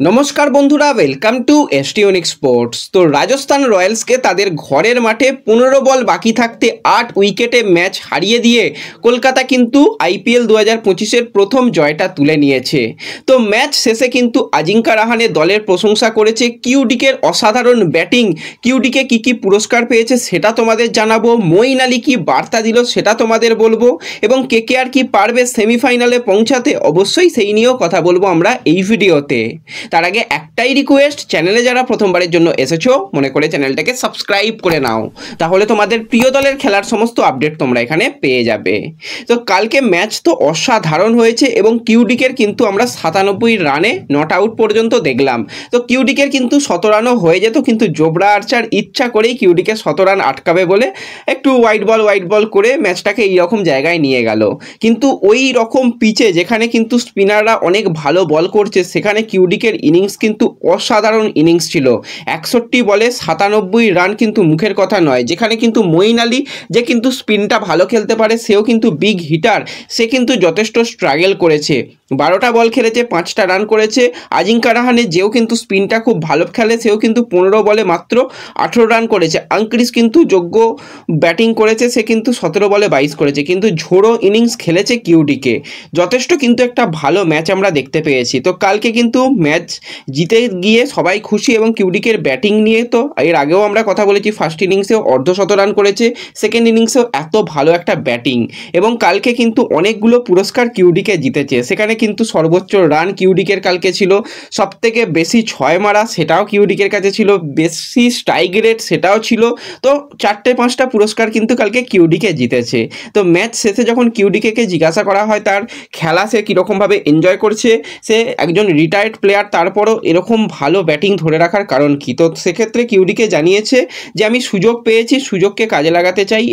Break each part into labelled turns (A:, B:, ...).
A: নমস্কার বন্ধুরা, welcome to এসটিউনিক sports. তো রাজস্থান রয়্যালসকে তাদের ঘরের মাঠে 15 বল বাকি থাকতে 8 উইকেটে ম্যাচ হারিয়ে দিয়ে কলকাতা কিন্তু আইপিএল 2025-এর প্রথম জয়টা তুলে নিয়েছে। তো ম্যাচ শেষে কিন্তু আজিঙ্কা রাহানে দলের প্রশংসা করেছে। কিউডিকের অসাধারণ ব্যাটিং, কিউডিকে কী পুরস্কার পেয়েছে সেটা তোমাদের জানাবো। মঈন আলী কী বার্তা দিল সেটা তোমাদের বলবো, এবং কেকেআর কি পারবে সেমিফাইনালে পৌঁছাতে, অবশ্যই সেই নিয়েও কথা বলবো আমরা এই ভিডিওতে। তার আগে একটাই রিকোয়েস্ট, চ্যানেলে যারা প্রথমবারের জন্য এসেছো মনে করে চ্যানেলটাকে সাবস্ক্রাইব করে নাও, তাহলে তোমাদের প্রিয় দলের খেলার সমস্ত আপডেট তোমরা এখানে পেয়ে যাবে। তো কালকে ম্যাচ তো অসাধারণ হয়েছে এবং কিউডিকের কিন্তু আমরা 97 রানে নট আউট পর্যন্ত দেখলাম। তো কিউডিকের কিন্তু 100 রানও হয়ে যেত, কিন্তু জোবরা আর্চার ইচ্ছা করেই কিউডিকে 100 রান আটকাবে বলে একটু হোয়াইট বল করে ম্যাচটাকে এইরকম জায়গায় নিয়ে গেল। কিন্তু ওই রকম পিচে যেখানে কিন্তু স্পিনাররা অনেক ভালো বল করছে, সেখানে কিউডিকের ইনিংস কিন্তু অসাধারণ ইনিংস ছিল। 61 বলে 97 রান কিন্তু মুখের কথা নয়। যেখানে কিন্তু মঈন আলী যে কিন্তু স্পিনটা ভালো খেলতে পারে, সেও কিন্তু বিগ হিটার, সে কিন্তু যথেষ্ট স্ট্রাগল করেছে। 12টা বল খেলেছে, 5টা রান করেছে। আজিঙ্কা রাহানে যেও কিন্তু স্পিনটা খুব ভালো খেলে, সেও কিন্তু 15 বলে মাত্র 18 রান করেছে। আঙ্ক্রিস কিন্তু যোগ্য ব্যাটিং করেছে, সে কিন্তু 17 বলে 22 করেছে। কিন্তু ঝোড়ো ইনিংস খেলেছে কিউডিকে, যথেষ্ট কিন্তু একটা ভালো ম্যাচ আমরা দেখতে পেয়েছি। তো কালকে কিন্তু ম্যাচ জিতে গিয়ে সবাই খুশি, এবং কিউডিকের ব্যাটিং নিয়ে তো এর আগেও আমরা কথা বলেছি। ফার্স্ট ইনিংসেও অর্ধশত রান করেছে, সেকেন্ড ইনিংসেও এত ভালো একটা ব্যাটিং, এবং কালকে কিন্তু অনেকগুলো পুরস্কার কিউডিকে জিতেছে। সেখানে কিন্তু সর্বোচ্চ রান কিউডিকের কালকে ছিল, সবথেকে বেশি 6 মারা সেটাও কিউডিকের কাছে ছিল, বেশি স্ট্রাইক রেট সেটাও ছিল। তো 4-5টা পুরস্কার কিন্তু কালকে কিউডিকে জিতেছে। তো ম্যাচ শেষে যখন কিউডিকে জিজ্ঞাসা করা হয় তার খেলা সে কীরকমভাবে এনজয় করছে, সে একজন রিটায়ার্ড প্লেয়ার, তারপরও এরকম ভালো ব্যাটিং ধরে রাখার কারণ কী, তো সেক্ষেত্রে কিউডিকে জানিয়েছে যে আমি সুযোগ পেয়েছি, সুযোগকে কাজে লাগাতে চাই।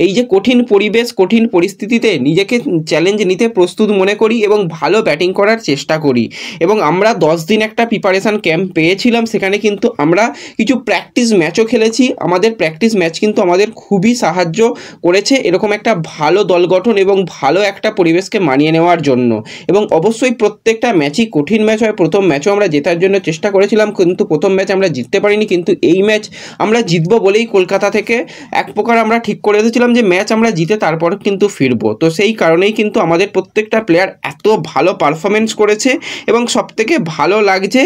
A: এই যে কঠিন পরিবেশ, কঠিন পরিস্থিতিতে নিজেকে চ্যালেঞ্জ নিতে প্রস্তুত মনে করি এবং ভালো ব্যাটিং করার চেষ্টা করি। এবং আমরা 10 দিন একটা প্রিপারেশান ক্যাম্প পেয়েছিলাম, সেখানে কিন্তু আমরা কিছু প্র্যাকটিস ম্যাচও খেলেছি। আমাদের প্র্যাকটিস ম্যাচ কিন্তু আমাদের খুবই সাহায্য করেছে এরকম একটা ভালো দল গঠন এবং ভালো একটা পরিবেশকে মানিয়ে নেওয়ার জন্য। এবং অবশ্যই প্রত্যেকটা ম্যাচই কঠিন ম্যাচ হয়। প্রথম ম্যাচও আমরা জেতার জন্য চেষ্টা করেছিলাম, কিন্তু প্রথম ম্যাচ আমরা জিততে পারিনি। কিন্তু এই ম্যাচ আমরা জিতবো বলেই কলকাতা থেকে এক প্রকার আমরা ঠিক করে এসেছিলাম যে ম্যাচ আমরা জিতে তারপর কিন্তু ফিরবো। তো সেই কারণেই কিন্তু আমাদের প্রত্যেকটা প্লেয়ার এত ভালো পারফরমেন্স করেছে, এবং সবথেকে ভালো লাগছে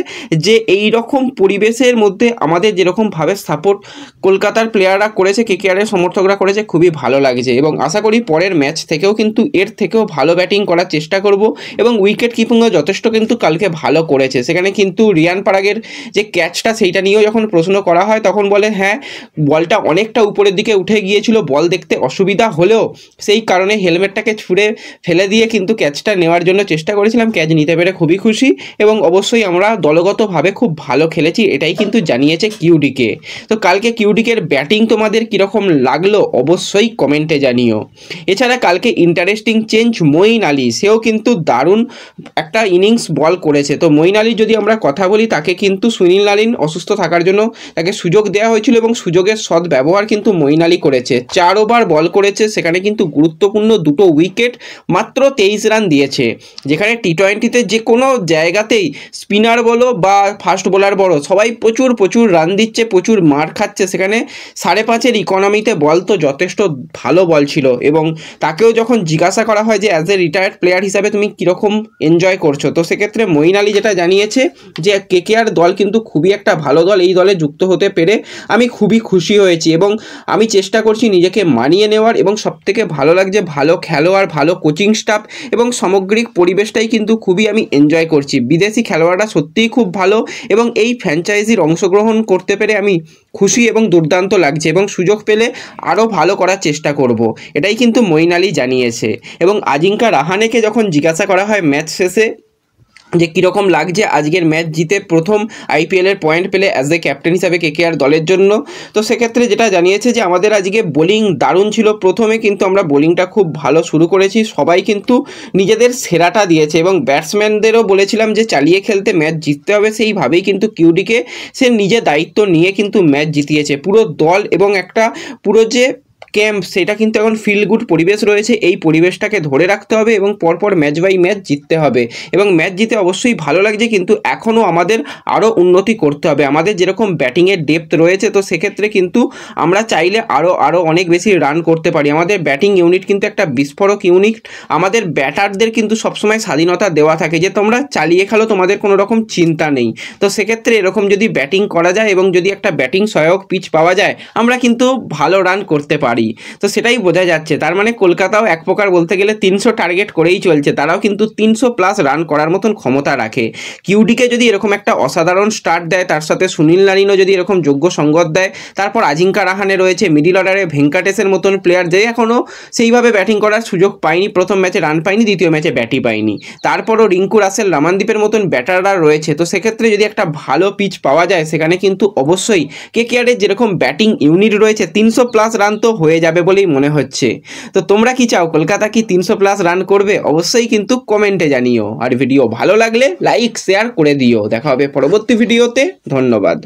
A: যে এই রকম পরিবেশের মধ্যে আমাদের যেরকমভাবে সাপোর্ট কলকাতার প্লেয়াররা করেছে, কেকেআরের সমর্থকরা করেছে, খুবই ভালো লাগছে। এবং আশা করি পরের ম্যাচ থেকেও কিন্তু এর থেকেও ভালো ব্যাটিং করার চেষ্টা করব। এবং উইকেট কিপিংও যথেষ্ট কিন্তু কালকে ভালো করেছে। সেখানে কিন্তু রিয়ান পারাগের যে ক্যাচটা, সেইটা নিয়েও যখন প্রশ্ন করা হয় তখন বলে হ্যাঁ, বলটা অনেকটা উপরের দিকে উঠে গিয়েছিল, বল দেখতে অসুবিধা হলেও সেই কারণে হেলমেটটাকে ছুঁড়ে ফেলে দিয়ে কিন্তু ক্যাচটা নেওয়ার জন্য চেষ্টা করেছিলাম। ক্যাচ নিতে পেরে খুবই খুশি, এবং অবশ্যই আমরা দলগতভাবে খুব ভালো খেলেছি, এটাই কিন্তু জানিয়েছে কিউডিকে। তো কালকে কিউডিকের ব্যাটিং তোমাদের কীরকম লাগলো অবশ্যই কমেন্টে জানিও। এছাড়া কালকে ইন্টারেস্টিং চেঞ্জ মঈন আলী, সেও কিন্তু দারুণ একটা ইনিংস বল করেছে। তো মঈন আলীর যদি আমরা কথা বলি, তাকে কিন্তু সুনীল নারিন অসুস্থ থাকার জন্য তাকে সুযোগ দেওয়া হয়েছিল, এবং সুযোগের সৎ ব্যবহার কিন্তু মঈন আলী করেছে। 4 ওভার বল করেছে, সেখানে কিন্তু গুরুত্বপূর্ণ 2টো উইকেট, মাত্র 23 রান দিয়েছে। যেখানে টি-20তে যে কোনো জায়গাতেই স্পিনার বলো বা ফাস্ট বোলার বলো, সবাই প্রচুর রান দিচ্ছে, প্রচুর মার খাচ্ছে। সেখানে 5.5-এর ইকোনমিতে বল তো যথেষ্ট ভালো বল ছিল। এবং তাকেও যখন জিজ্ঞাসা করা হয় যে অ্যাজ এ রিটায়ার্ড প্লেয়ার হিসাবে তুমি কীরকম এনজয় করছো, তো সেক্ষেত্রে মঈন আলী যেটা জানিয়েছে যে কেকেআর দল কিন্তু খুবই একটা ভালো দল, এই দলে যুক্ত হতে পেরে আমি খুবই খুশি হয়েছি, এবং আমি চেষ্টা করছি নিজেকে মানিয়ে নেওয়ার। এবং সবথেকে ভালো লাগছে ভালো খেলোয়াড়, ভালো কোচিং স্টাফ এবং সামগ্রিক পরিবেশটাই কিন্তু খুবই আমি এনজয় করছি। বিদেশি খেলোয়াড়রা সত্যিই খুব ভালো, এবং এই ফ্র্যাঞ্চাইজির অংশগ্রহণ করতে পেরে আমি খুশি এবং দুর্দান্ত লাগছে, এবং সুযোগ পেলে আরও ভালো করার চেষ্টা করব, এটাই কিন্তু মঈন আলী জানিয়েছে। এবং আজিঙ্কা রাহানেকে যখন জিজ্ঞাসা করা হয় ম্যাচ শেষে যে কীরকম লাগছে আজকের ম্যাচ জিতে প্রথম আইপিএলের পয়েন্ট পেলে অ্যাজ এ ক্যাপ্টেন হিসাবে কেকেআর দলের জন্য, তো সেক্ষেত্রে যেটা জানিয়েছে যে আমাদের আজকে বোলিং দারুণ ছিল। প্রথমে কিন্তু আমরা বোলিংটা খুব ভালো শুরু করেছি, সবাই কিন্তু নিজেদের সেরাটা দিয়েছে, এবং ব্যাটসম্যানদেরও বলেছিলাম যে চালিয়ে খেলতে ম্যাচ জিততে হবে। সেইভাবেই কিন্তু কিউডিকে সে নিজে দায়িত্ব নিয়ে কিন্তু ম্যাচ জিতিয়েছে পুরো দল, এবং একটা পুরো যে ক্যাম্প সেটা কিন্তু এখন ফিল গুড পরিবেশ রয়েছে, এই পরিবেশটাকে ধরে রাখতে হবে এবং পরপর ম্যাচ বাই ম্যাচ জিততে হবে। এবং ম্যাচ জিতে অবশ্যই ভালো লাগছে, কিন্তু এখনও আমাদের আরও উন্নতি করতে হবে। আমাদের যেরকম ব্যাটিংয়ের ডেপথ রয়েছে, তো সেক্ষেত্রে কিন্তু আমরা চাইলে আরও অনেক বেশি রান করতে পারি। আমাদের ব্যাটিং ইউনিট কিন্তু একটা বিস্ফোরক ইউনিট। আমাদের ব্যাটারদের কিন্তু সবসময় স্বাধীনতা দেওয়া থাকে যে তোমরা চালিয়ে খেলো, তোমাদের কোনো রকম চিন্তা নেই। তো সেক্ষেত্রে এরকম যদি ব্যাটিং করা যায় এবং যদি একটা ব্যাটিং সহায়ক পিচ পাওয়া যায়, আমরা কিন্তু ভালো রান করতে পারি। তো সেটাই বোঝা যাচ্ছে। তার মানে কলকাতাও এক প্রকার বলতে গেলে 300 টার্গেট করেই চলছে। তারাও কিন্তু 300+ রান করার মতন ক্ষমতা রাখে। কিউডিকে যদি এরকম একটা অসাধারণ স্টার্ট দেয়, তার সাথে সুনীল নারিনও যদি এরকম যোগ্য সঙ্গত দেয়, তারপর আজিঙ্কা রাহানে রয়েছে, মিডিল অর্ডারে ভেঙ্কাটেশের মতন প্লেয়ার যে এখনও সেইভাবে ব্যাটিং করার সুযোগ পায়নি। প্রথম ম্যাচে রান পায়নি, দ্বিতীয় ম্যাচে ব্যাটই পায়নি। তারপরও রিঙ্কু রাসেল, রামানদীপের মতন ব্যাটাররা রয়েছে। তো সেক্ষেত্রে যদি একটা ভালো পিচ পাওয়া যায়, সেখানে কিন্তু অবশ্যই কেকেআরের যেরকম ব্যাটিং ইউনিট রয়েছে 300+ রান তো হয়ে যাবে বলেই মনে হচ্ছে। তো তোমরা কি চাও, কলকাতা কি 300+ রান করবে? অবশ্যই কিন্তু কমেন্টে জানিও। আর ভিডিও ভালো লাগলে লাইক শেয়ার করে দিও। দেখা হবে পরবর্তী ভিডিওতে। ধন্যবাদ।